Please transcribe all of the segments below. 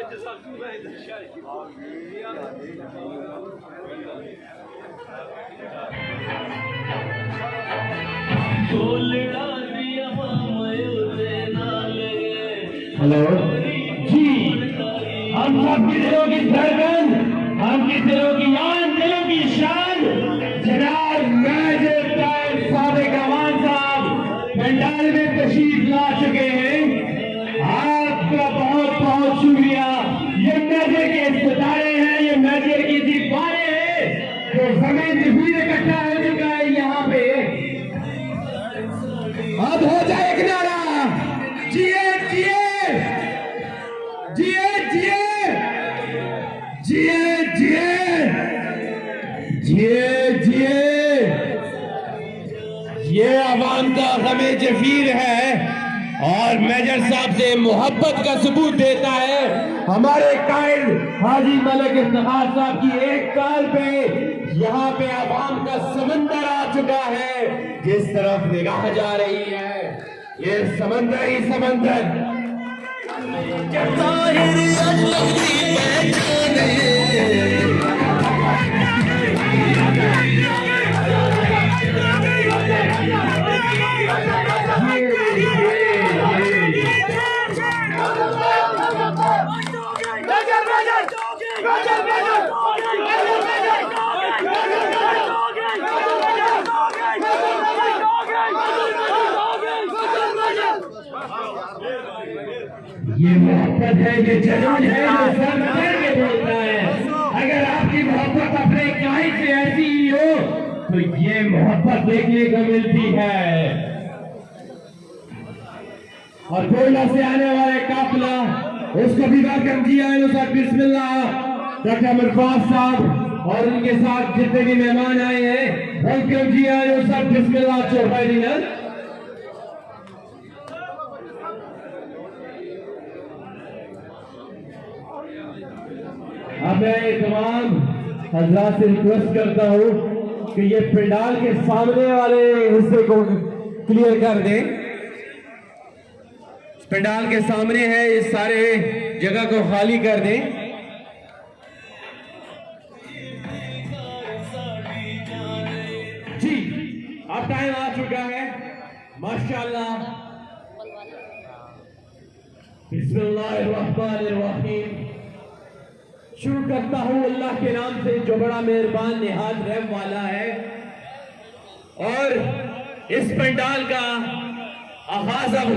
Hello जी, हम सबकी दिलों की धड़कन, हम की दिलों की आन, दिलों की शान जनाब मेजर ताहिर सादिक अमान साहब पंडाल में तशरीफ ला चुके हैं। आपका बहुत बहुत शुक्रिया। ये मेजर के सितारे हैं, ये मेजर की दीवारें हैं, जो जमीन जमीन इकट्ठा हो चुका है यहाँ पे। अब हो जाए एक नारा, जिए जिए जिए जिए जिए जिए जिए ये अवाम का गमे जफीर है और मेजर साहब से मोहब्बत का सबूत देता है। हमारे कायल हाजी मलिक इफ्तिखार साहब की एक काल पे यहाँ पे अवाम का समंदर आ चुका है। जिस तरफ निगाह जा रही है ये समंदर ही समंदर। ये मोहब्बत है, ये जुनून है जो सर चढ़ के बोलता है। अगर आपकी मोहब्बत अपने काहे से ऐसी ही हो तो ये मोहब्बत देखने को मिलती है। और कोयला से आने वाले काफिला उसको भी वेलकम किया है। सर बिस्मिल्लाह, डॉक्टर अमरफाज साहब और उनके साथ जितने भी मेहमान आए हैं वेलकम किया है। सर बिस्मिल्लाह चौपाई। अब मैं तमाम हजरात से रिक्वेस्ट करता हूँ कि ये पंडाल के सामने वाले हिस्से को क्लियर कर दें। पंडाल के सामने है, इस सारे जगह को खाली कर दें। जी अब टाइम आ चुका है। माशाअल्लाह, बिस्मिल्लाहिर्रहमानिर्रहीम। शुरू करता हूं अल्लाह के नाम से जो बड़ा मेहरबान निहायत रहम वाला है। और इस पंडाल का आगाज अब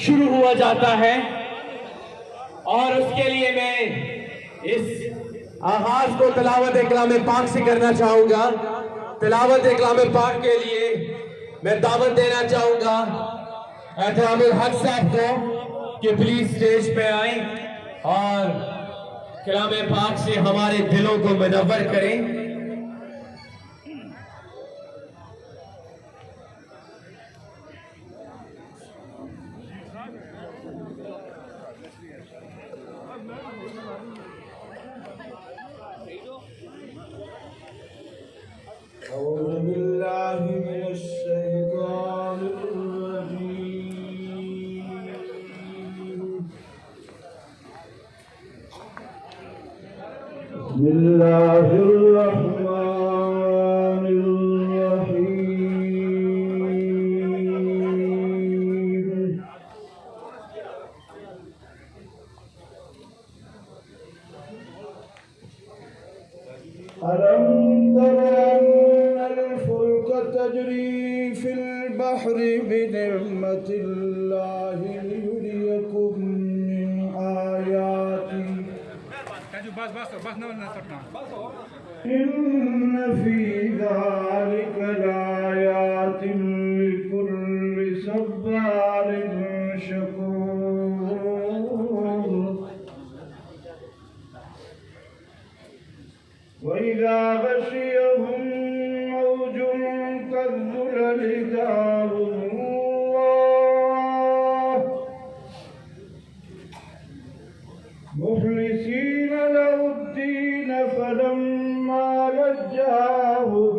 शुरू हुआ जाता है और उसके लिए मैं इस आगाज को तिलावत कलाम पाक से करना चाहूंगा। तिलावत कलाम पाक के लिए मैं दावत देना चाहूंगा एहतरामुल हक साहब को कि प्लीज स्टेज पे आए और कलाम पाक से हमारे दिलों को मुनव्वर करें। मुखलिसीन लहुद्दीन फलम्मा लज्जाहुम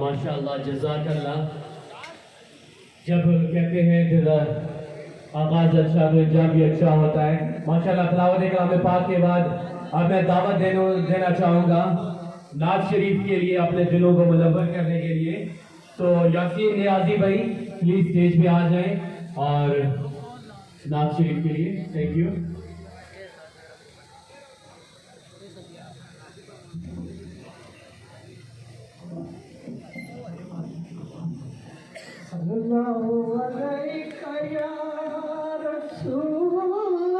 माशाअल्लाह जज़ाकल्लाह। जब कहते हैं दिल आगाज अच्छा तो अंजाम भी अच्छा होता है। माशाअल्लाह तिलावत कलाम पाक के बाद अब मैं दावत देना चाहूँगा नाज शरीफ के लिए, अपने दिलों को मुनव्वर करने के लिए। तो यासीन नियाजी भाई प्लीज स्टेज पे आ जाएं और नाज शरीफ के लिए। Thank you. सल्लल्लाहु अलैका या रसूल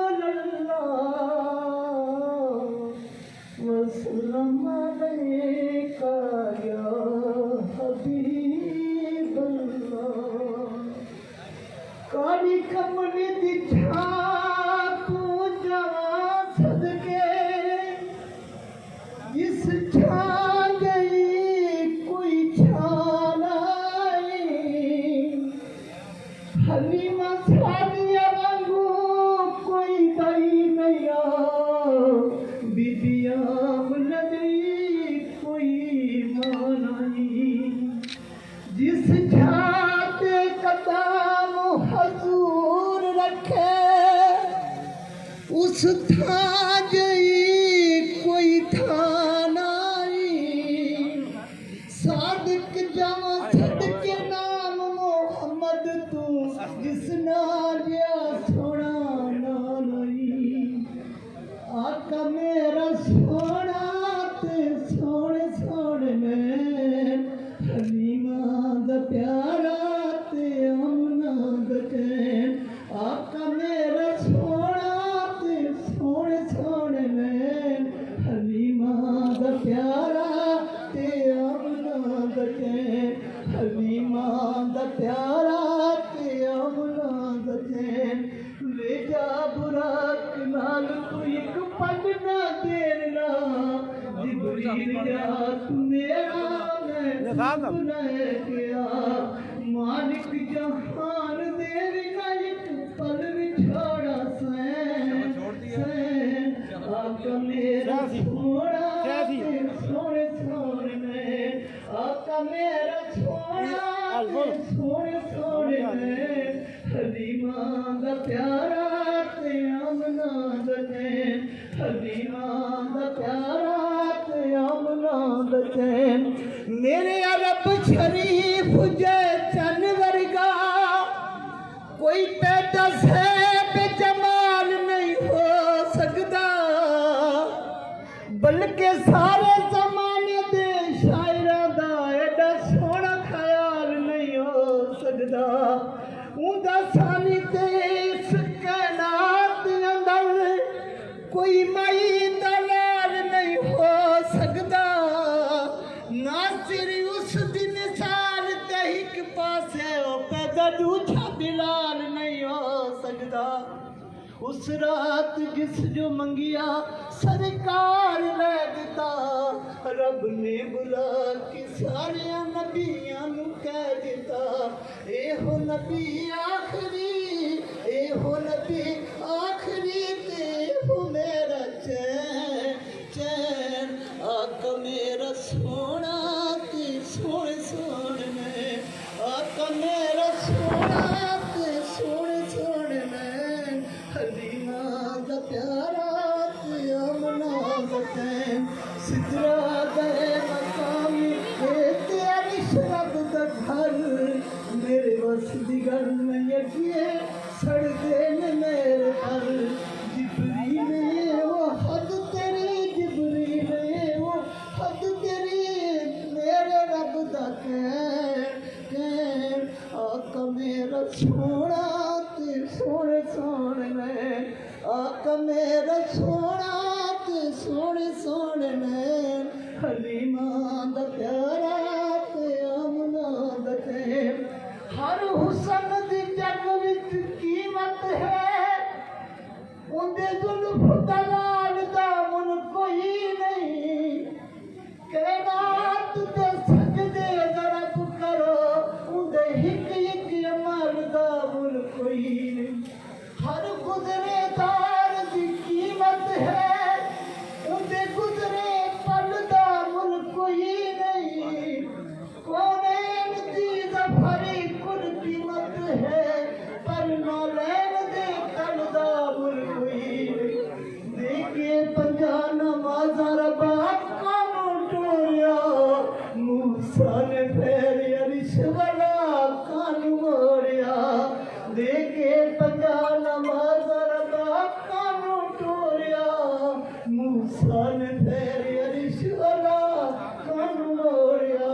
अल्लाह वसल्लम अलैका या हबीब अल्लाह काली कमली दिखा तू जवा सदके जिस छा गई कोई छा हलीमा सादिया वांगू कोई दई नया बीबिया नजरी कोई मानाई जिस छाते कदम हजूर रखे उस था गई कोई था नाई सादिक जमा सदके नाम मोहम्मद तू जिस नालिया सोना नाई आका मेरा सोना ते सोने सोने में हलीमा दा प्यारा ते अमना दा चैन आका मेरा सोना ते सोने सोने में हलीमा दा प्यारा ते अमना दा चैन हलीमा दा प्यारा ते अमना दा चैन ले जा बुराक नाल तू एक पग ना देना जिब्रील जा तू मेरा मैं सुनाए गया मालिक जहान देगा एक पल विछोड़ा सैन आका मेरा सोना सोने सोने में आका मेरा सोना सोने सोने में हलीमा दा प्यारा ते अमना दा चैन हलीमा दा प्यारा ते आमना दा चैन मेरे अरब शरीफ जे चन वर्गा कोई पैदा से बेजमाल नहीं हो सकता बल्कि सारे जमाने दे शायरा दा एडा सोहना ख्याल नहीं हो सकता उंदा सानी ते इस कायनात अंदर कोई माई दलाल नहीं हो सकता ना सिर उस दिन साल ते एक पासे पैदा दूजा बिलाल नहीं हो सकता उस रात जिस जो मंगिया सरकार ले दिता रब ने बुला के सारे नबियां नू कह दिता ए हो नबी आखरी ए हो नबी आखरी ते हो मेरा चैन चैन आका मेरा सोना ते सोने सोने में आका मेरा सोना ते सोने सोने में हलीमा दा प्यारा ते आमना दा चैन सिदरा दे मकामी ते अरिशरब दा घर मेरे बस दी गल नहीं अगिए सड़दे ने मेरे पर जिबरील वो हद तेरी जिबरील वो हद तेरी मेरे रब दा कहन आका मेरा सोना ते सोने सोने में आका मेरा सोना ते सोने सोने में हलीमा दा प्यारा ते आमना दा चैन हर हुसन दी जग विच कीमत है उंदे जुल्फ दलाल दा मुन कोई नहीं कायनात ते सजदे जरब करो उंदे हिक हिक अमल दा मुन कोई नहीं हर गुजरे तार दी कीमत है उंदे गुजरे पल दा मुन कोई नहीं कौनैन दी ज़फ़री कुल कीमत है पर मौलैन दे कल दा मुल कोई नहीं देखे पंजा नमाज़ां रब्बा कानू टोरिया मूसा ने फेर अरिश वाला कानू मोड़िया देखे पंजा नमाज़ां रब्बा कानू टोरिया मूसा ने फेर अरिश वाला कानू मोड़िया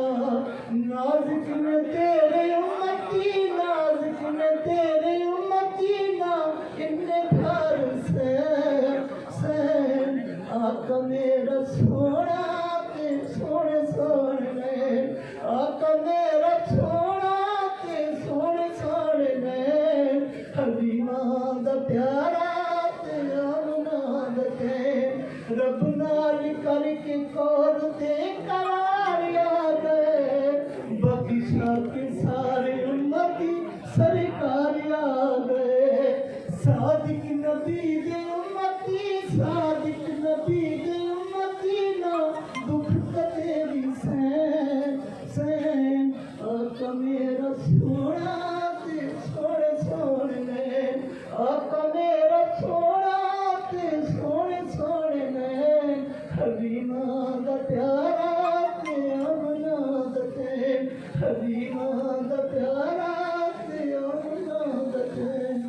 नाज़िक ने तेरे उम्मती नाज़िक ने तेरे उम्मती ना इन्ने घर से आका मेरा सोना ते सोने सोने आका मेरा सोना ते सोने सोने हलीमा दा प्यारा ते आमना दा चैन रब नाल करके कौर ते करार याद बख्शा के सारे उम्मती सरकार याद सादिक नबी दे उम्मती सादिक नबी दे उम्मती ना दुख तेरी सैन सैन आका मेरा सोना ते सोने सोने आका मेरा सोना ते सोने सोने हलीमा दा प्यारा ते आमना दा चैन हलीमा दा प्यारा ते आमना दा चैन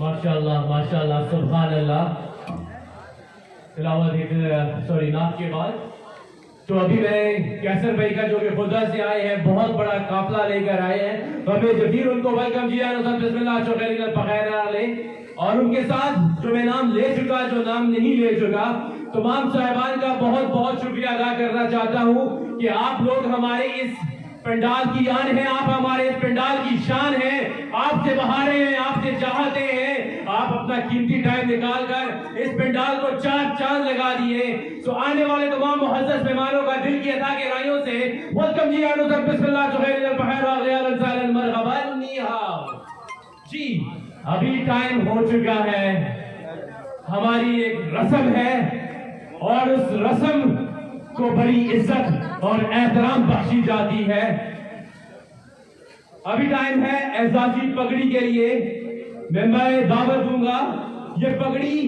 माशाअल्लाह माशाअल्लाह सुभान अल्लाह तिलावत सॉरी नात के बाद तो अभी मैं कैसर भाई का जो कि खुदा से आए हैं बहुत बड़ा काफिला लेकर आए हैं तो हमें जबीर उनको वेलकम जी बिस्मिल्लाह और उनके साथ जो मैं नाम ले चुका जो नाम नहीं ले चुका तमाम साहिबान का बहुत बहुत शुक्रिया अदा करना चाहता हूँ कि आप लोग हमारे इस पंडाल की आन है आप हमारे इस पंडाल की शान है आपसे बहारे हैं आपसे चाहते हैं आप अपना कीमती टाइम निकाल कर इस पंडाल को चार चांद लगा दिए तो आने वाले तमाम मुहज्जज मेहमानों का दिल की अता गहराइयों से वेलकम जी जी अभी टाइम हो चुका है हमारी एक रस्म है और उस रस्म को बड़ी इज्जत और एहतराम बख्शी जाती है अभी टाइम है एजाजी पगड़ी के लिए। मैं दावत दूंगा, ये पगड़ी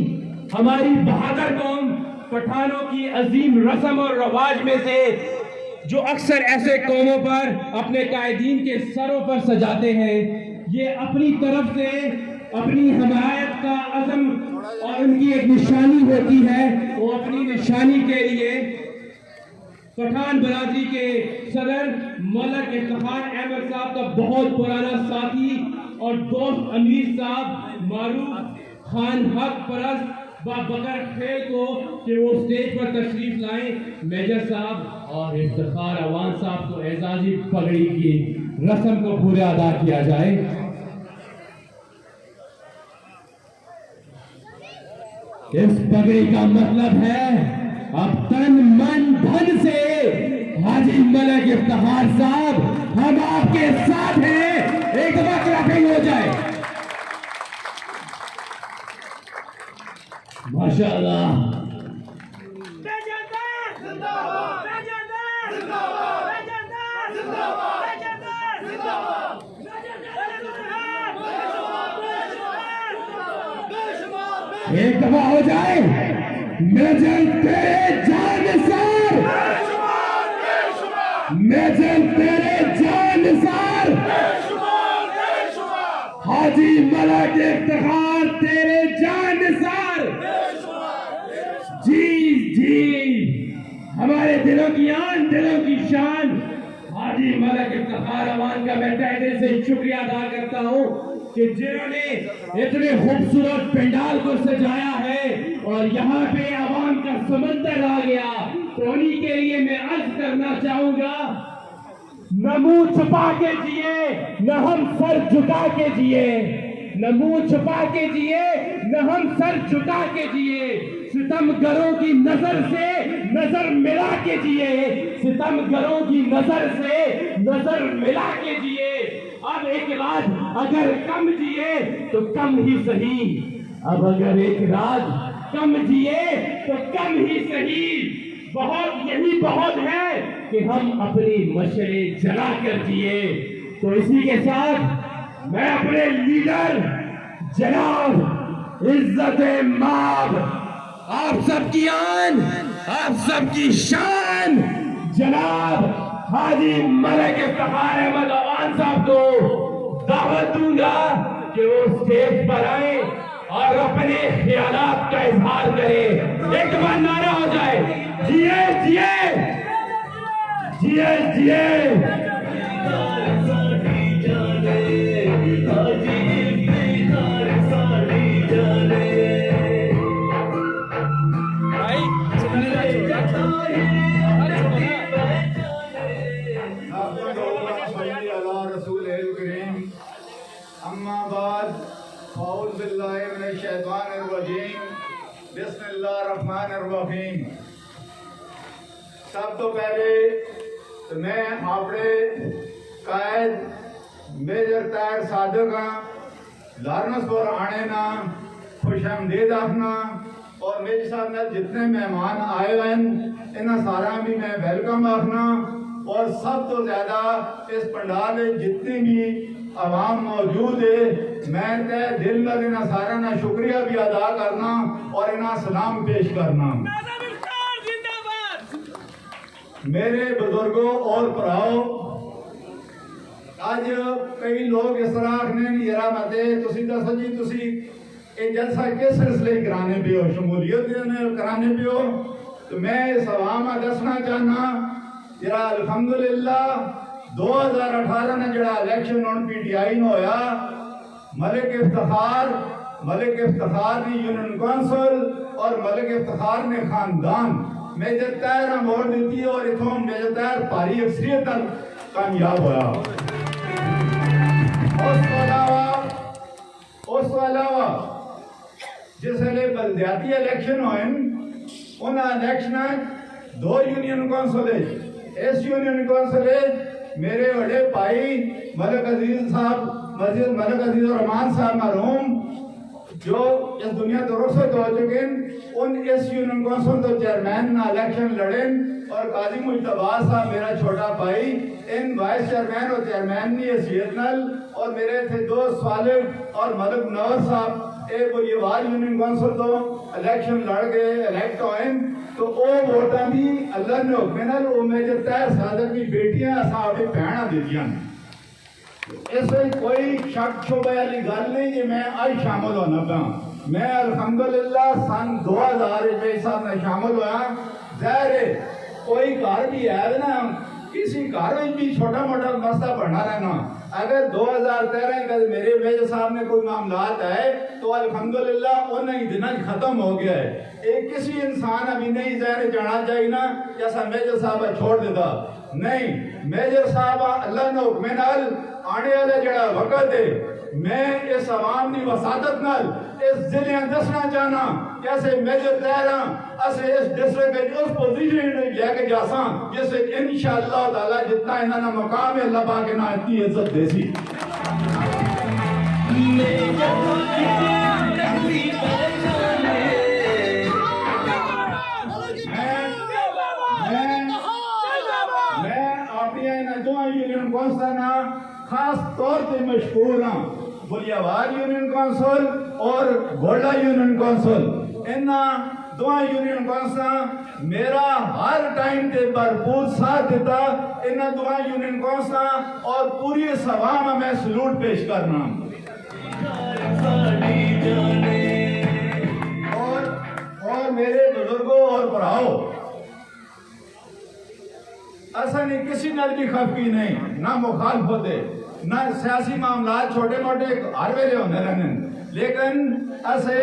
हमारी बहादुर कौम पठानों की अजीम रस्म और रवाज में से जो अक्सर ऐसे कौमों पर अपने कायदीन के सरों पर सजाते हैं, ये अपनी तरफ से अपनी हमायत का अज़म और उनकी एक निशानी होती है। वो अपनी निशानी के लिए पठान बरादरी के सदर मौलक इफ्तिखार अहमद साहब का बहुत पुराना साथी और दोस्त अमीर साहब मारूफ खान हक परस्त बकर खेल को कि वो स्टेज पर तशरीफ लाएं। मेजर साहब और इफ्तिखार अवान साहब को एजाजी पगड़ी की रस्म को पूरा अदा किया जाए। इस पगड़ी का मतलब है अब तन मन धन से हाजी मलिक इफ्तिखार साहब हम आपके साथ हैं। एक दफा क्लैपिंग हो जाए। माशाअल्लाह। एक दफा हो जाए। मेजर तेरे जानसार, मेजर तेरे जानसार, हाजी मलिक इफ्तिखार तेरे जानसार। जी जी, हमारे दिलों की आन, दिलों की शान हाजी मलिक इफ्तिखार अवान का मैं तहे दिल से शुक्रिया अदा करता हूँ कि जिन्होंने इतने खूबसूरत पंडाल को सजाया है और यहाँ पे अवाम का समंदर आ गया। तो उन्हीं के लिए मैं अर्ज करना चाहूंगा, न मुंह छुपा के जिए न हम सर झुका के जिए, न मुंह छुपा के जिए न हम सर झुका के जिए। सितमगरों की नजर से नजर मिला के जिए, सितमगरों की नजर से नजर मिला के जिए। अब एक रात अगर कम जिए तो कम ही सही, अब अगर एक रात कम जिए तो कम ही सही। बहुत यही बहुत है कि हम अपनी मशरे जला कर जिए। तो इसी के साथ मैं अपने लीडर जनाब इज्जत माब, आप सबकी आन, आप सबकी शान जनाब हाजी मलिक इफ्तिखार अहमद अवान साहब को दावत दूंगा कि वो स्टेज पर आए और अपने ख्यालात का इजहार करें। एक बार नारा हो जाए, जिए जिए जिए जिए। बिस्मिल्लाहिर्रहमानिर्रहीम। सब तो पहले तो मैं अपने कायद मेजर तार सादक लारनसपुर आने ना खुशामदीद आखना और मेरे साथ में जितने मेहमान आए हैं इन्हें सारा भी मैं वेलकम आखना। और सब तो ज्यादा इस पंडाल में जितनी भी आवाम मौजूद है मैं तय दिल में इन्हें सारा ना शुक्रिया भी अदा करना और इन्हें सलाम पेश करना। मेरे बुजुर्गों और भराओ, आज कई लोग इस तरह आखने जरा मते तुसी दसो जी तुसी ये जलसा किस सिलसिले कराने पे हो, शमूलियत कराने पे हो। तो मैं इस आवाम दसना चाहना जरा अल्हम्दुलिल्लाह 2018 में जरा इलेक्शन ऑन PTI में होया, मलिक इफ्तिखार ने यूनियन काउंसिल और मलिक इफ्तिखार ने खानदान मेजर तार वोट दी और इथों मेजर तार भारी अक्सरियत तक कामयाब होया। उस अलावा जिसले बलदियाती इलेक्शन होए उन इलेक्शन 2 यूनियन काउंसिल, इस यूनियन काउंसिल मेरे बड़े भाई मलिक अजीज साहब मलिक अजीज रहमान साहब मरहूम जो इस दुनिया तो रुखसत हो चुके हैं, उन इस यूनियन कौंसिल तो चेयरमैन ना इलेक्शन लड़े और काजी मुश्तबा साहब मेरा छोटा भाई इन वाइस चेयरमैन और चेयरमैन की हैसियत नाल और मेरे थे दोस्त सालिक और मलिक नवर साहब ये वार यूनियन कौंसिल तो इलेक्शन लड़ गए, इलेक्ट होए, तो वो वोटा भी अल्लाह ने हुक्म नाल वो मेजर तैर सादक की बेटियां असा अपनी भैणा दित्तियां। इस कोई शक शोबे वाली गल नहीं कि मैं आज शामिल होना पाऊं। मैं अल्हम्दुलिल्लाह सन 2000 में साहब में शामिल हुआ। जाहिर है कोई घर भी है ना, किसी घर में भी छोटा मोटा मसला बढ़ना रहना। अगर 2013 का मेरे मेजर साहब ने कोई मामलात है तो अल्हम्दुलिल्लाह उन्हें दिन खत्म हो गया है। एक किसी इंसान अभी नहीं जाहिर जाना चाहिए ना जैसा मेजर साहब छोड़ देता नहीं। मेजर साहब अल्लाह ने हुक्म नाल आने वाला जड़ा वक्त है, मैं इस अवाम की वसादत नाल इस जिले दसना चाहना कैसे मेजर तैरा असे इस डिस्ट्रिक्ट उस पोजीशन लेके जासा जिससे इंशाअल्लाह ताला जितना इन्होंने मकाम है अल्लाह पाक ना इतनी इज्जत देसी। यूनियन कौंसिल खास तौर से मशहूर हाँ, बुलियावार यूनियन कौंसिल और गोल्डा यूनियन कौंसिल, इन दो यूनियन कौंसिल मेरा हर टाइम से भरपूर साथ देता। इन दो यूनियन कौंसिल और पूरी सभा में मैं सलूट पेश करना। और मेरे बुजुर्गों और भराओ, ऐसा नहीं किसी नाल भी खफकी नहीं, ना मुखालफ होते ना सियासी मामला छोटे मोटे हर वेले होने रहने, लेकिन ऐसे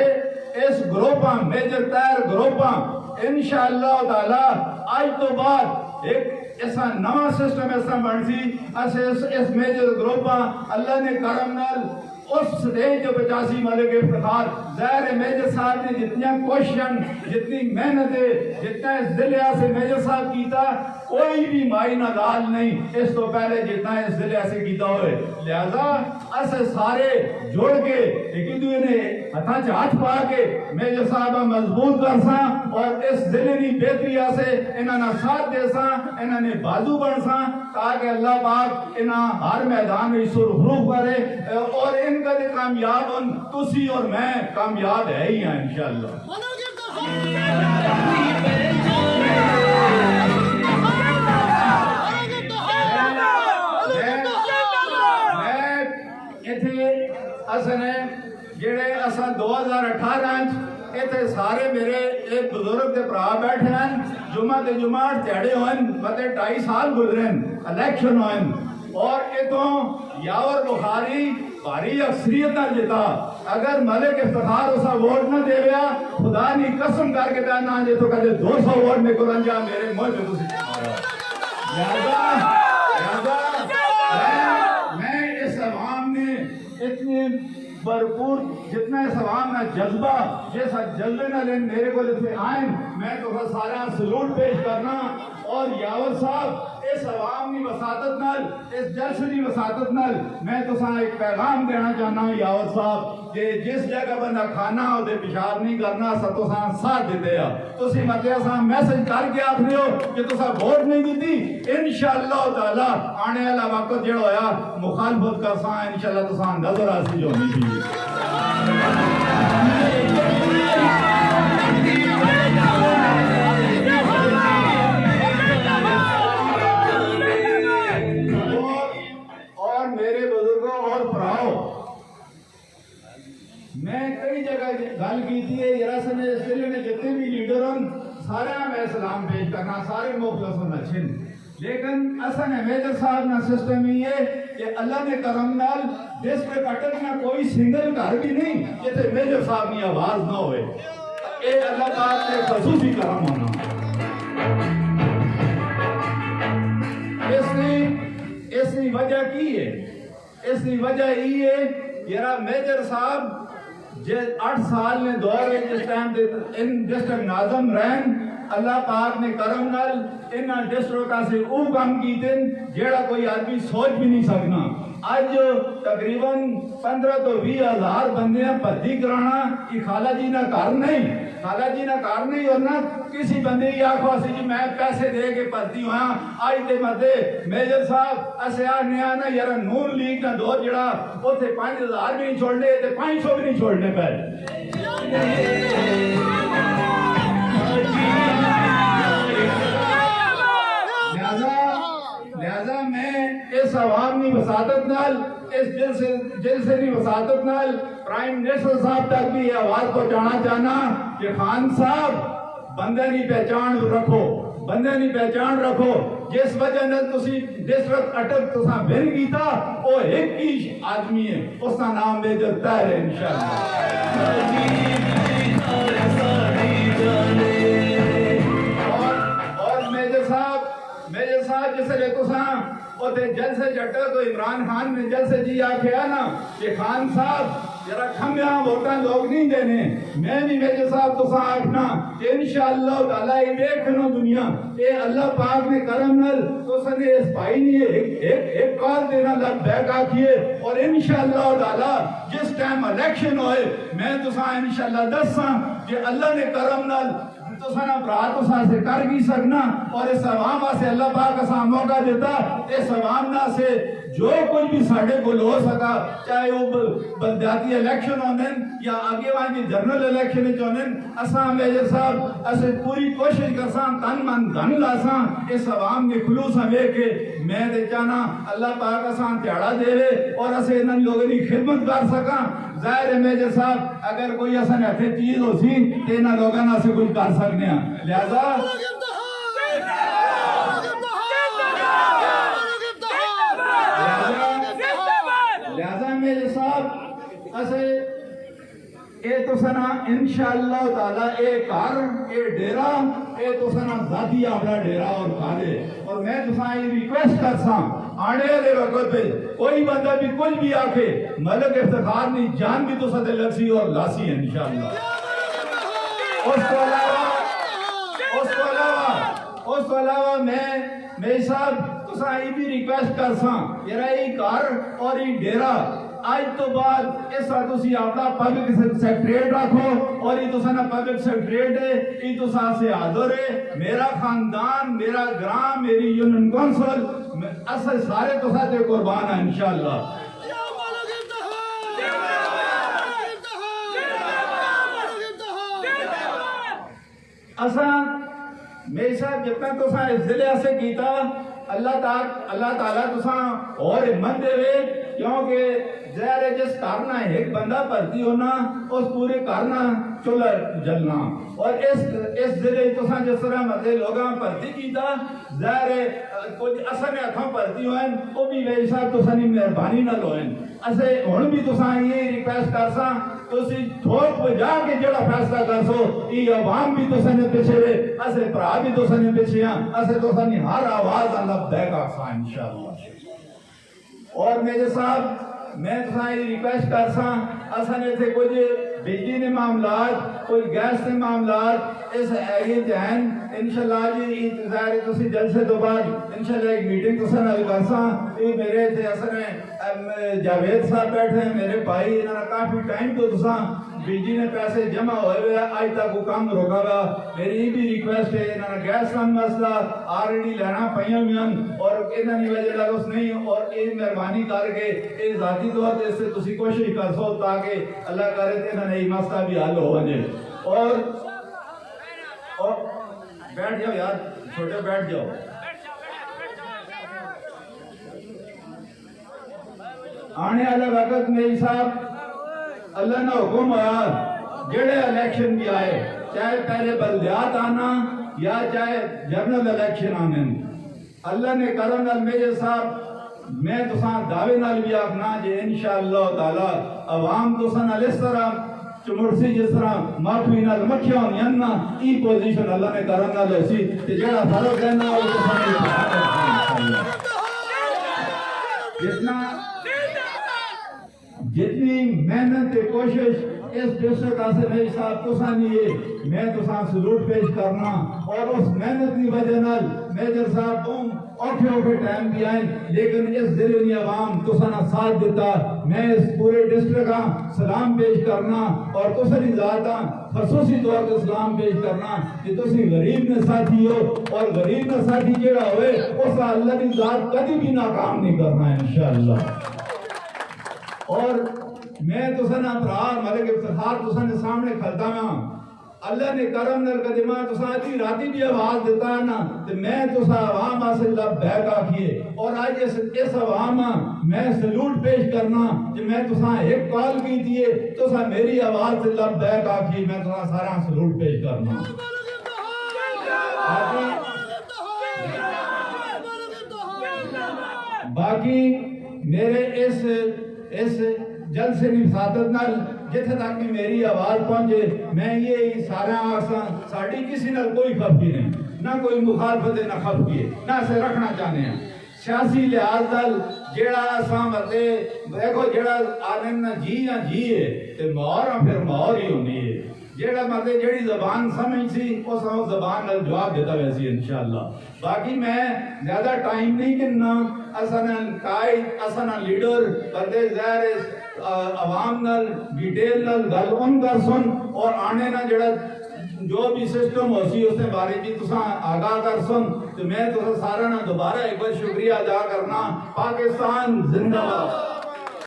इस ग्रुप मेजर तैर ग्रुप इंशाअल्लाह ताला आज तो बाद एक ऐसा नवा सिस्टम ऐसा बन सी। ऐसे इस मेजर ग्रुप अल्लाह ने करम नाल उस स्टेज जो 85 वाले के इफ्तिखार ज़ाहिर मेजर साहब ने जितनी क्वेश्चन जितनी मेहनत जितना इस जिले से मेजर साहब कीता कोई भी मायना गाल नहीं इस तो पहले जितना इस जिले से कीता हुए। लिहाजा ऐसे सारे जोड़ के एक दूसरे ने हथा च हाथ पा के मेजर साहब मजबूत कर सा और इस जिले की बेहतरी से इन्होंने साथ दे सा, इन्होंने बाजू बन सा ताकि अल्लाह पाक इन्हें हर मैदान में सुरखरूख करे और इनका कामयाब तुसी और मैं कामयाब है ही हैं इंशाअल्लाह। जेड़े असा 2018 इतने सारे मेरे एक बुजुर्ग के भरा बैठे हैं, जुमा के जुमा ध्याड़े होए मतलब 2.5 साल गुजरे इलेक्शन होए और इतों यावर बुखारी भारी अक्सरियत न जिता। अगर मलिक इफ्तिखार उसा वोट न दे लिया खुदा नी कसम करके कहना जे तो कहते 200 वोट में को रंजा मेरे मुंह पे तुसी मैं इस अवाम ने इतने भरपूर जितना इस अवाम में जज्बा जैसा जज्बे न लेन मेरे को लिखे आए मैं तो सारा सलूट पेश करना। और यावर साहब इस अवाम की वसादत नाल इस जलसे की वसादत नाल मैं तो एक पैगाम देना चाहना हूँ यावर साहब कि जिस जगह बंदा खाना होते पेशाब नहीं करना तो साथ देते हैं मतलब मैसेज करके आख रहे हो कि तुसा वोट नहीं दी इंशाअल्लाह ताला आने वाला वक्त जो होया मुखालफत कर सा इंशाअल्लाह तुसा नजर आसी जो होनी थी। और मेरे बुजुर्गों और भराओ मैं कई जगह गल की थी इस जिले में जितने भी लीडर हैं सारे मैं सलाम पेश करना सारे मुखलस अच्छे, लेकिन असन मेजर साहब ना सिस्टम ही है कि अल्लाह ने करम नाल डिस्ट्रिक्ट अटक में कोई सिंगल घर भी नहीं जिसे मेजर साहब की आवाज ना होए। ये अल्लाह पाक ने खसूसी करम होना। इसकी वजह की है, इसकी वजह ये है यार मेजर साहब जे 8 साल ने दौर जिस टाइम इन डिस्ट्रिक्ट नाजम रहन अल्लाह पाक ने करम नाल इन डिस्ट्रिक्ट से वो काम कीते जेड़ा कोई आदमी सोच भी नहीं सकना। आज तकरीबन 15 तो 20 हजार बंदे भर्ती कराना कि खाला जी ना घर नहीं, खाला जी ना घर नहीं और ना किसी बंदे की आखो सी जी मैं पैसे दे के भर्ती हुआ आज दे मते मेजर साहब असे आने ना यार नून लीग ना दो जड़ा उथे 5000 भी नहीं छोड़ने ते 500 भी नहीं छोड़ने पे लिहाजा मैं इस अवामी वसादत नाल इस जलसे वसादत नाल प्राइम मिनिस्टर साहब तक भी ये आवाज पहुंचाना चाहना कि खान साहब बंदे की पहचान रखो, बंदे की पहचान रखो। जिस वजह ने तुसी डिस्ट्रिक्ट अटक तुसा विन कीता वो एक ही आदमी है, उसका नाम मेजर ताहिर है इंशाअल्लाह। और मेजर साहब जिसले तुसा ओते जलसे जट तो इमरान खान ने जलसे जी आख्या ना कि खान साहब जरा खम्या वोटा लोग नहीं देने, मैं भी मेजर साहब तुसा आखना कि इंशाअल्लाह ताला ये देखनो दुनिया ये अल्लाह पाक ने करम नल तुसने इस भाई ने एक कॉल देना लग बैक आखिए और इंशाअल्लाह ताला जिस टाइम इलेक्शन होए मैं तुसा इंशाअल्लाह दसा कि अल्लाह ने करम नल तुसा ना भरा तुसा से कर भी सकना और इस अवाम से अल्लाह पाक असा मौका देता इस अवाम ना से जो कुछ भी साढ़े को हो सका चाहे वो बलदियाती इलेक्शन होने या आगे वाली जनरल इलेक्शन होने असा मेजर साहब असे पूरी कोशिश करसा तन मन धन लासा इस अवाम के खुलूस वे के मैं ते चाहना अल्लाह पाक असा ध्याड़ा देवे और असे इन लोगों की खिदमत कर सका। जाहिर है मेजर साहब अगर कोई असन हथे चीज हो सी तो इन्होंने लोगों ना से कुछ कर सकते हैं, लिहाजा मेजर साहब असे ए तुसना इंशाअल्लाह ताला ए घर ए डेरा ए तुसना जाती अपना डेरा और घरे और मैं तुसा ये रिक्वेस्ट करसा आने वाले वक्त पे कोई बंदा भी कुछ भी आके मलक इफ्तिखार नहीं जान भी तुसा दे लसी और लासी है इंशाअल्लाह। उसको अलावा मैं साहब तुसा ये भी रिक्वेस्ट करसा यार ये घर और ये डेरा आज तो बाद इस तुसी अपना पब्लिक सेक्रेटरीट रखो और ये तुसा ना पब्लिक सेक्रेटरीट है ये तुसा से हाजिर है मेरा खानदान मेरा ग्राम मेरी यूनियन काउंसिल असल सारे तुसा ते कुर्बान है इंशाअल्लाह। असा मेरे साथ जितना तुसा इस जिले से कीता अल्लाह ताला तुसा और हिम्मत देवे क्योंकि जहर जिस करना एक बंदा भर्ती होना उस पूरे करना चूल्हा जलना और इस जिले तुसा जिस तरह मते लोग भर्ती कीता जहर कुछ असर हथों भर्ती होए वो भी मेरे साथ तुसा नी मेहरबानी नाल होए असे हुण भी तुसा ये रिक्वेस्ट करसा तुसी ठोक बजा के जेड़ा फैसला करसो ये अवाम भी तुसा ने पीछे वे असे भरा भी तुसा ने पीछे असे तुसा नी हर आवाज अल्लाह देगा इंशाअल्लाह। और मेरे साहब मैं तुसा ये रिक्वेस्ट करसा असन इथे कुछ बिजली ने मामलात कोई गैस के मामलात इस एरिया च हैं इंशाअल्लाह जी इंतजार तुसी जलसे तो बाद इंशाअल्लाह एक मीटिंग तुसा नाल करसा ये मेरे इथे असन जावेद साहब बैठे हैं मेरे भाई इन्होंने काफी टाइम तो तुसा बिजली ने पैसे जमा होए आज तक वो काम रोका हुआ मेरी ये भी रिक्वेस्ट है इन्होंने गैस का मसला ऑलरेडी लेना पाइया हुई और इन्होंने वजह लग उस नहीं और ये मेहरबानी करके ये जाती तौर पर इससे तुसी कोशिश कर सो ताकि अल्लाह करे तो इन्होंने ये मसला भी हल हो जाए। और बैठ जाओ यार छोटे बैठ जाओ। आने वाला वक्त मेरी साहब अल्लाह ना हुक्म आया जेड़े इलेक्शन भी आए चाहे पहले बलदियात आना या चाहे जनरल इलेक्शन आने अल्लाह ने करम नाल मेरे साहब मैं तुसा दावे नाल भी आखना जे इंशाअल्लाह ताला अवाम तुसा नाल इस तरह चमुरसी जिस तरह माफी नाल मखिया होनियां ना ई पोजीशन अल्लाह ने करम नाल होसी ते जेड़ा फर्क है ना वो तुसा जितना जितनी मेहनत कोशिश इस डिस्ट्रिक्ट से मेरे साहब तुसा नहीं है मैं तुसा सलूट पेश करना और उस मेहनत की वजह नाल मेजर साहब तुम औखे औखे टाइम भी आए लेकिन इस जिले की आवाम तुसा ना साथ देता मैं इस पूरे डिस्ट्रिक्ट का सलाम पेश करना और तुसरी जाता खसूसी तौर पर सलाम पेश करना कि तुसी गरीब ने साथी हो और गरीब ने साथी जेड़ा होए उस अल्लाह की जात कभी भी नाकाम नहीं करना इंशाअल्लाह। और मैं तुसा ना भरा मलिक इफ्तिखार तुसा ने सामने खलता मैं अल्लाह ने करम नल कदमा तुसा आधी राती भी आवाज देता है ना तो मैं तुसा आवाम से लबैक आखिए और आज इस आवाम मैं सलूट पेश करना कि मैं तुसा एक कॉल की थी तुसा मेरी आवाज से लबैक आखिए मैं तुसा सारा सलूट पेश करना। बाकी मेरे इस जलसे की सादत नाल जिथे तक भी मेरी आवाज पहुंचे मैं ये सारा आसा साड़ी किसी नाल कोई खपकी नहीं ना कोई मुखालफत ना खपकी ना से रखना चाहते हैं सियासी लिहाज नाल जेड़ा असा मते देखो जेड़ा आने ना जी है ते मोहर फिर मोहर ही होनी है जेड़ा मते जेड़ी जबान समझ सी उस जबान नाल जवाब देता वैसी इंशाअल्लाह। बाकी मैं ज्यादा टाइम नहीं गिनना असना कायद असना लीडर बंदे ज़ाहिर आवाम नाल डिटेल नाल गल उनका सुन और आने ना जड़ा जो भी सिस्टम होसी उसके बारे में तुसा आगाह कर सुन तो मैं तुसा सारा ना दोबारा एक बार शुक्रिया अदा करना। पाकिस्तान जिंदाबाद।